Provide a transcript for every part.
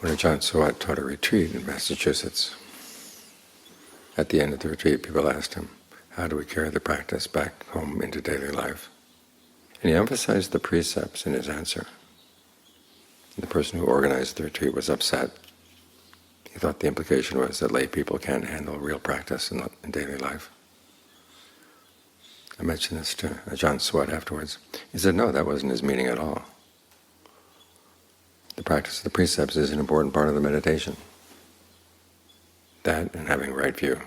When Ajahn Suwat taught a retreat in Massachusetts, at the end of the retreat people asked him, how do we carry the practice back home into daily life? And he emphasized the precepts in his answer. The person who organized the retreat was upset. He thought the implication was that lay people can't handle real practice in daily life. I mentioned this to Ajahn Suwat afterwards. He said, no, that wasn't his meaning at all. The practice of the precepts is an important part of the meditation. That and having right view.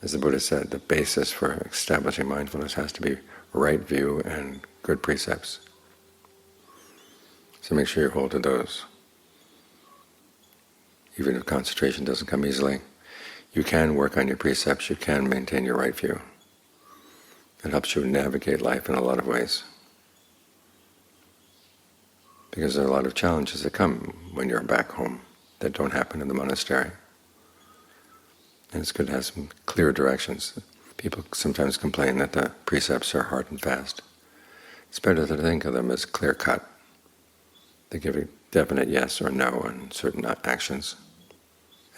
As the Buddha said, the basis for establishing mindfulness has to be right view and good precepts. So make sure you hold to those. Even if concentration doesn't come easily, you can work on your precepts, you can maintain your right view. It helps you navigate life in a lot of ways. Because there are a lot of challenges that come when you're back home that don't happen in the monastery. And it's good to have some clear directions. People sometimes complain that the precepts are hard and fast. It's better to think of them as clear-cut. They give a definite yes or no on certain actions.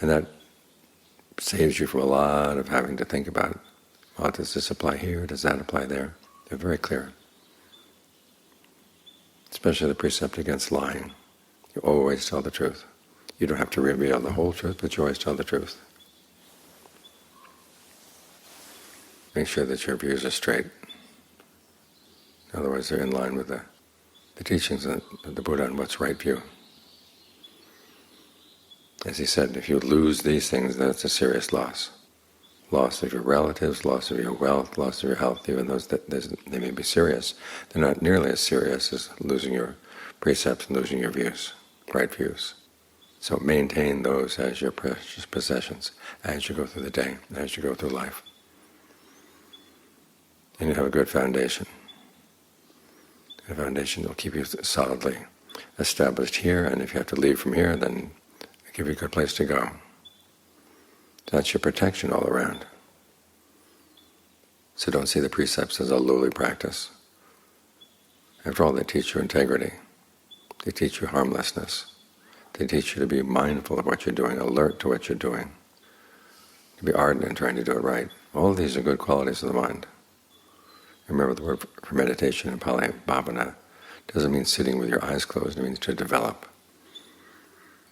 And that saves you from a lot of having to think about, well, does this apply here, does that apply there? They're very clear. Especially the precept against lying. You always tell the truth. You don't have to reveal the whole truth, but you always tell the truth. Make sure that your views are straight. Otherwise they're in line with the teachings of the Buddha on what's right view. As he said, if you lose these things, that's a serious loss. Loss of your relatives, loss of your wealth, loss of your health, even those that they may be serious, they're not nearly as serious as losing your precepts and losing your views, right views. So maintain those as your precious possessions as you go through the day, as you go through life. And you have a good foundation. A foundation that will keep you solidly established here, and if you have to leave from here, then it'll give you a good place to go. That's your protection all around. So don't see the precepts as a lowly practice. After all, they teach you integrity. They teach you harmlessness. They teach you to be mindful of what you're doing, alert to what you're doing, to be ardent in trying to do it right. All of these are good qualities of the mind. Remember, the word for meditation in Pali, bhavana, doesn't mean sitting with your eyes closed, it means to develop.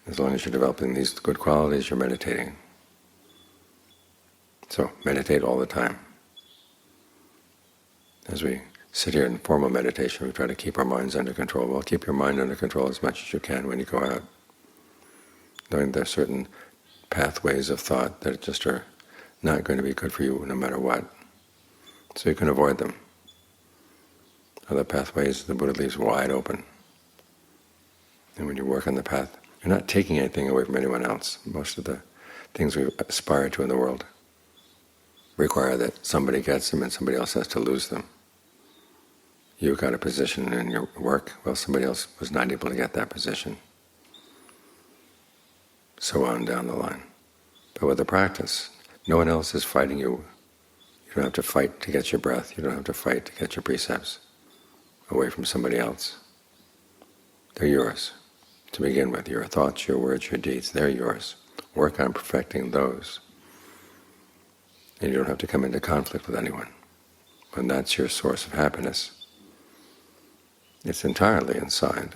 As long as you're developing these good qualities, you're meditating. So meditate all the time. As we sit here in formal meditation, we try to keep our minds under control. Well, keep your mind under control as much as you can when you go out, knowing there are certain pathways of thought that just are not going to be good for you no matter what. So you can avoid them. Other pathways the Buddha leaves wide open. And when you work on the path, you're not taking anything away from anyone else. Most of the things we aspire to in the world require that somebody gets them and somebody else has to lose them. You got a position in your work, well, somebody else was not able to get that position. So on down the line. But with the practice, no one else is fighting you. You don't have to fight to get your breath. You don't have to fight to get your precepts away from somebody else. They're yours to begin with. Your thoughts, your words, your deeds, they're yours. Work on perfecting those. And you don't have to come into conflict with anyone. When that's your source of happiness, it's entirely inside.